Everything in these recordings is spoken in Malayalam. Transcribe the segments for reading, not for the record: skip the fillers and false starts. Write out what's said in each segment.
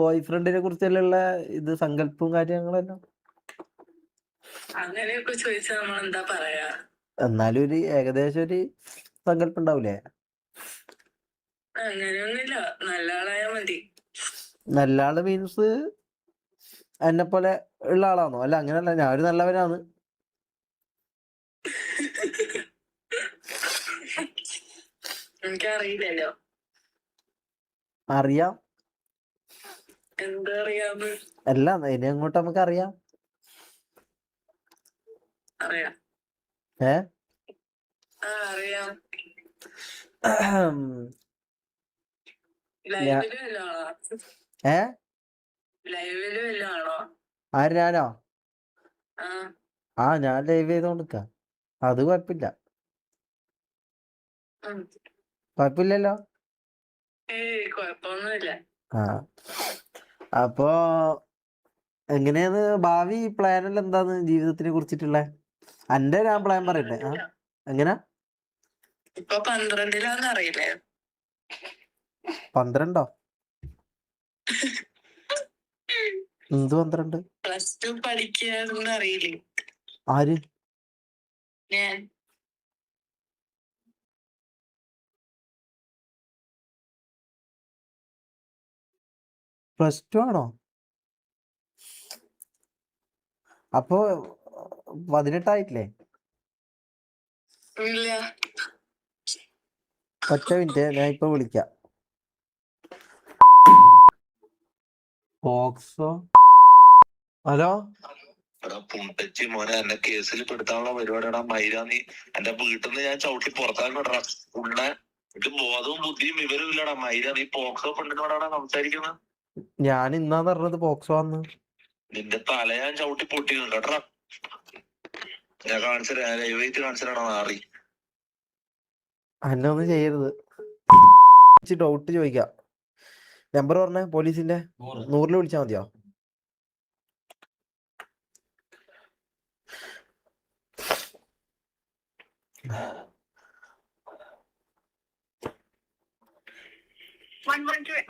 ബോയ് ഫ്രണ്ടിനെ കുറിച്ചുള്ള ഇത് സങ്കല്പവും കാര്യങ്ങളെല്ലാം അങ്ങനെയൊക്കെ ചോദിച്ചാ നമ്മൾ എന്താ പറയാ? എന്നാലും ഒരു ഏകദേശം ഒരു സങ്കല്പം ഉണ്ടാവൂലേ? അങ്ങനെയൊന്നുമില്ല, നല്ല ആളായാ മതി. നല്ല ആള് മീൻസ് എന്നെ പോലെ ഉള്ള ആളാണോ? അല്ല, അങ്ങനെയല്ല, ഞാൻ ഒരു നല്ലവനാണ്. എനിക്കറിയില്ലല്ലോ. അറിയാം. എന്താ അറിയാന്ന്? അല്ല, ഇനി അങ്ങോട്ട് നമുക്ക് അറിയാം. അറിയാം. അറിയാം. ലൈവില് വല്ലതും ആണോ? ലൈവില് വല്ലതും ആണോ? ആര്, ഞാനോ? ആ ഞാൻ ലൈവ് ചെയ്തോണ്ടിരിക്ക. അത് കുഴപ്പമില്ല. കുഴപ്പമില്ലല്ലോ. കുഴപ്പമൊന്നുമില്ല. അപ്പോ എങ്ങനെയാണ് ഭാവി പ്ലാനെല്ലാം എന്താന്ന് ജീവിതത്തിനെ കുറിച്ചിട്ടുള്ള? എന്റെ ഞാൻ പ്ലാൻ പറയട്ടെ. എങ്ങനെ? ഇപ്പൊ 12-ലാന്ന് അറിയില്ലേ? 12ഓ? എന്ത് 12? +2 പഠിക്കാന്ന് അറിയില്ലേ? ആര്? ഞാൻ. +2 ആണോ? അപ്പോ 18 ആയിട്ടില്ലേ? ഇല്ല. ഒറ്റ മിനിറ്റ്, ഞാൻ ഇപ്പൊ വിളിക്കാം. പോക്സോ. ഹലോ. പുണ്ടച്ചി മോനെ, എന്നെ കേസിൽ പെടുത്താനുള്ള പരിപാടിയാടാ. മൈര, നീ എന്റെ വീട്ടിൽ നിന്ന് ഞാൻ ചവിട്ടി പുറത്താക്കിടാ. ഉള്ള എനിക്ക് ബോധവും ബുദ്ധിയും വിവരവും ഇല്ലടാ. മൈര, നീ പോക്സോ പെണ്ണിനോടാടാ സംസാരിക്കുന്നത്? ഞാൻ ഇന്നാന്ന് പറഞ്ഞത് പോക്സോ ആന്ന്. നിന്റെ തല ഞാൻ ചവിട്ടി പൊട്ടിക്കുന്നു കേട്ടാ. ഞാൻ കാണിച്ചത് ലൈവായിട്ട് കാണിച്ചതാണോ മാറി? എന്നെ ഒന്നും ചെയ്യരുത്. ഡൗട്ട് ചോദിക്കാം. നമ്പർ പറഞ്ഞേ, പോലീസിന്റെ 100-ല് വിളിച്ചാൽ മതിയോ?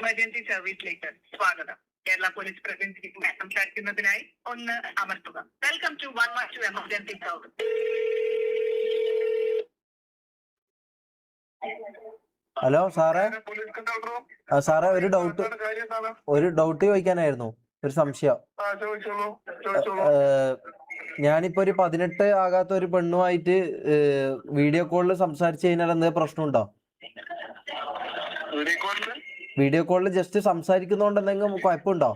എമർജൻസി സർവീസിലേക്ക് സ്വാഗതം. കേരള പോലീസ് പ്രതിനിധിയുമായി സംസാരിക്കുന്നതിനായി 1 അമർത്തുക. Welcome to 112 emergency service. Hello സാറേ. സാറേ, ഒരു ഡൗട്ട് ചോദിക്കാനായിരുന്നു. ഒരു സംശയം. ഞാനിപ്പോ ഒരു 18 ആകാത്ത ഒരു പെണ്ണുമായിട്ട് വീഡിയോ കോളിൽ സംസാരിച്ചു കഴിഞ്ഞാൽ എന്തെങ്കിലും പ്രശ്നമുണ്ടോ? വീഡിയോ കോളിൽ ജസ്റ്റ് സംസാരിക്കുന്നോണ്ട് എന്തെങ്കിലും കുഴപ്പമുണ്ടോ?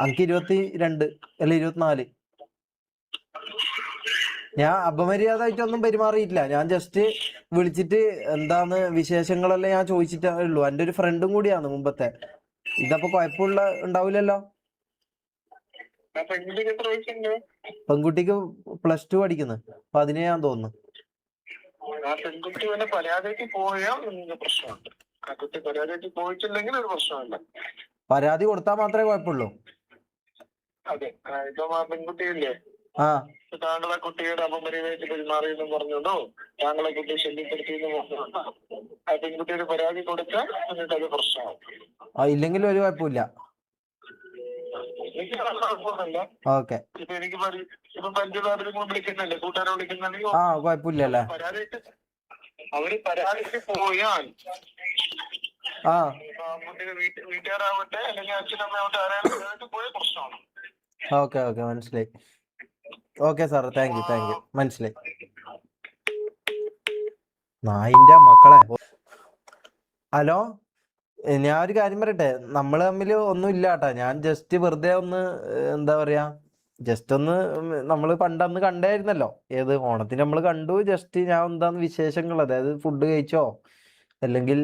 എനിക്ക് 22 അല്ല 24. ഞാൻ അപമര്യാദയായിട്ടൊന്നും പെരുമാറിയിട്ടില്ല. ഞാൻ ജസ്റ്റ് വിളിച്ചിട്ട് എന്താന്ന് വിശേഷങ്ങളെല്ലാം ഞാൻ ചോദിച്ചിട്ടേ ഉള്ളൂ. എൻ്റെ ഒരു ഫ്രണ്ടും കൂടിയാണ് മുമ്പത്തെ. ഇതപ്പോ കുഴപ്പമുള്ള ഉണ്ടാവില്ലല്ലോ? പെൺകുട്ടിക്ക് +2 പഠിക്കുന്നു. 17 തോന്നുന്നു. പരാതി കൊടുത്താൽ മാത്രമേ കുഴപ്പമുള്ളൂ. താങ്കളെ കുട്ടിയുടെ അപമര്യാദയായിട്ട് പെരുമാറിയെന്ന് പറഞ്ഞോണ്ടോ, താങ്കളെ കുട്ടി ശല്യപ്പെടുത്തിയെന്ന് പറഞ്ഞോണ്ടോ ആ പെൺകുട്ടിയുടെ പരാതി കൊടുത്താൽ എന്നിട്ട് അത് പ്രശ്നമാവും. ഇല്ലെങ്കിൽ ഒരു കുഴപ്പമില്ല. ഓക്കെ. ഇപ്പൊ എനിക്ക് ഇപ്പൊ പഞ്ചാബിൽ വിളിക്കുന്നുണ്ട്, കൂട്ടുകാരെ വിളിക്കുന്നുണ്ടെങ്കിൽ കുഴപ്പമില്ലല്ലേ? അവര് പരാതിക്ക് പോയാൽ കുട്ടിയുടെ വീട്ടുകാരാവട്ടെ അല്ലെങ്കിൽ അച്ഛനമ്മയാവട്ടെ ആരായാലും പോയ പ്രശ്നമാണ്. ഓക്കെ, മനസ്സിലായി. Okay sir, thank you. മനസ്സിലായി. നായിന്റെ മക്കളെ. ഹലോ, ഞാൻ ഒരു കാര്യം പറയട്ടെ. നമ്മൾ തമ്മിൽ ഒന്നും ഇല്ല കേട്ടാ. ഞാൻ ജസ്റ്റ് വെറുതെ ഒന്ന് എന്താ പറയാ, ജസ്റ്റ് ഒന്ന് നമ്മൾ പണ്ടന്ന് കണ്ടായിരുന്നല്ലോ. ഏത് ഓണത്തിന് നമ്മൾ കണ്ടു. ജസ്റ്റ് ഞാൻ എന്താന്ന് വിശേഷങ്ങൾ, അതായത് ഫുഡ് കഴിച്ചോ അല്ലെങ്കിൽ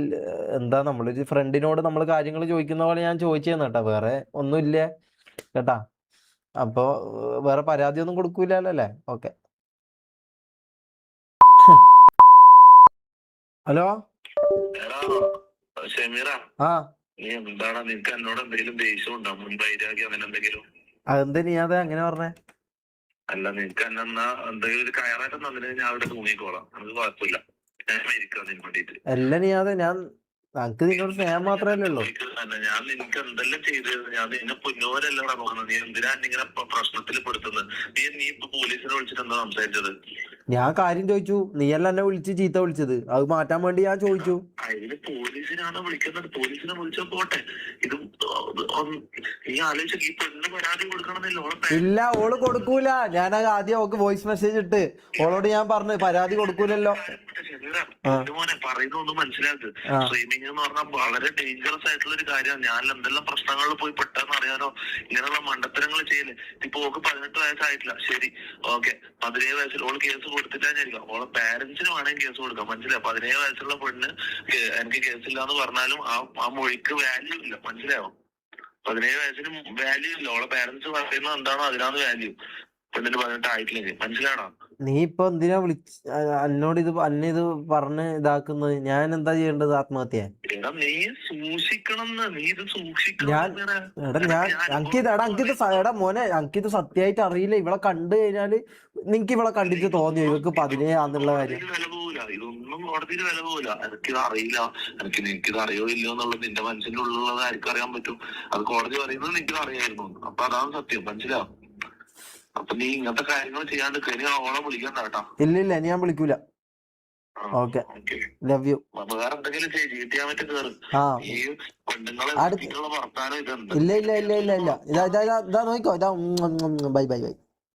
എന്താ, നമ്മളൊരു ഫ്രണ്ടിനോട് നമ്മൾ കാര്യങ്ങൾ ചോദിക്കുന്ന പോലെ ഞാൻ ചോദിച്ചേന്ന് കേട്ടാ. വേറെ ഒന്നുമില്ല കേട്ടാ. അപ്പൊ വേറെ പരാതി ഒന്നും കൊടുക്കൂലല്ലോ അല്ലേ? ഓക്കെ. ഹലോ. നീ എന്താണ്, നിനക്ക് എന്നോട് എന്തെങ്കിലും ദേഷ്യം ഉണ്ടോ? മുൻവൈരാഗ്യം അങ്ങനെ എന്തെങ്കിലും? അതെന്താ നീ അത് അങ്ങനെ പറഞ്ഞേ? അല്ല, നിനക്ക് എന്നെന്നാ എന്തെങ്കിലും ഒരു കയറായിട്ട് തന്നെ ഞാൻ അവിടെ തൂങ്ങിക്കോളാം. നമുക്ക് കുഴപ്പമില്ല. ഞാൻ ഇരിക്കാം നിന് വേണ്ടിട്ട്. അല്ല, നീ അത് ഞാൻ ഞങ്ങക്ക് നിന്നോട് സ്നേഹം മാത്രമല്ലേ ഉള്ളൂ. ഞാൻ നിനക്ക് എന്തെല്ലാം ചെയ്തത്? ഞാൻ നിന്നെ പൊന്നോരല്ലടാ നോക്കുന്നത്. നീ എന്തിനാ ഇങ്ങനെ പ്രശ്നത്തിൽ പെടുത്തുന്നത്? നീ ഇപ്പൊ പോലീസിനെ വിളിച്ചിട്ട് എന്താ സംസാരിച്ചത്? ഞാൻ കാര്യം ചോദിച്ചു, നീയല്ല എന്നെ വിളിച്ച് ചീത്ത വിളിച്ചത്, അത് മാറ്റാൻ വേണ്ടി ഞാൻ ചോദിച്ചു. അതിന് പോലീസിനാണ് വിളിക്കുന്നത്. പോലീസിനെ വിളിച്ചോ പോട്ടെ. ഇത് നീ ആലോചിച്ച ഈ പെണ്ണ് പരാതി കൊടുക്കണമെന്നില്ല. ഇല്ല, ഓള് കൊടുക്കൂല. ഞാൻ ആദ്യം അവക്ക് വോയിസ് മെസ്സേജ് ഇട്ട് ഓളോട് ഞാൻ പറഞ്ഞു പരാതി കൊടുക്കൂലല്ലോ. മോനെ പറയുന്നൊന്നും മനസ്സിലാക്ക്. സ്ട്രീമിംഗ് എന്ന് പറഞ്ഞാൽ വളരെ ഡേഞ്ചറസ് ആയിട്ടുള്ള ഒരു കാര്യമാണ്. ഞാൻ എന്തെല്ലാം പ്രശ്നങ്ങളിൽ പോയി പെട്ടെന്ന് അറിയാനോ ഇങ്ങനെയുള്ള മണ്ടത്തരങ്ങൾ ചെയ്യല്. ഇപ്പൊ ഓക്ക് 18 വയസ്സായിട്ടില്ല, ശരി, ഓക്കെ. 17 വയസ്സിൽ ഓള് കേസ് കൊടുത്തിട്ടായിരിക്കാം. ഓളെ പാരന്റ്സിന് വേണമെങ്കിൽ കേസ് കൊടുക്കാം, മനസ്സിലായോ? 17 വയസ്സുള്ള പെണ്ണ് എനിക്ക് കേസില്ല എന്ന് പറഞ്ഞാലും ആ മൊഴിക്ക് വാല്യൂ ഇല്ല, മനസ്സിലായോ? 17 വയസ്സിന് വാല്യൂ ഇല്ല. ഓളെ പാരന്റ്സ് പറയുന്നത് എന്താണോ അതിനാണ് വാല്യൂ. പെണ്ണിന് 18 ആയിട്ടില്ലെങ്കിൽ, മനസ്സിലാണോ? നീ ഇപ്പൊ എന്തിനാ എന്നോട് അന്നെ ഇത് പറഞ്ഞ് ഇതാക്കുന്നത്? ഞാൻ എന്താ ചെയ്യേണ്ടത്? ആത്മഹത്യ? എടാ നീ സൂക്ഷിക്കണം. നീ ഇത് സൂക്ഷിക്കണം. എടാ മോനെ, എനിക്കിത് സത്യമായിട്ട് അറിയില്ല. ഇവളെ കണ്ടു കഴിഞ്ഞാല് നിനക്ക് ഇവളെ കണ്ടിട്ട് തോന്നിയോ ഇവക്ക് 17 കാര്യം? വില പോവില്ല, ഇതൊന്നും കോടതിയിൽ വില പോവില്ല. എനിക്കിത് അറിയില്ല, നിനക്കിത് അറിയോ ഇല്ലയോ എന്നുള്ളത് നിന്റെ മനസ്സിന്റെ ഉള്ളിലുള്ളത് ആർക്കും അറിയാൻ പറ്റും. അത് കോടതി പറയുന്നത് നിനക്കിത് അറിയായിരുന്നു. അപ്പൊ അതാണ് സത്യം, മനസ്സിലാവും. അപ്പൊ നീ ഇങ്ങനത്തെ കാര്യങ്ങൾ ചെയ്യാണ്ട് ഇനി ഓളെ വിളിക്കണ്ട കേട്ടോ. ഇല്ല, ഞാൻ വിളിക്കൂല. Okay, love you. വേറെ എന്തെങ്കിലും ചെയ്യാൻ പറ്റും കേറ്. ഈ പെണ്ണുങ്ങളെ വർത്താനം ഇതെന്താ? ഇല്ല, ഇതാ നോക്കിക്കോ, ഇതാ. ബൈ.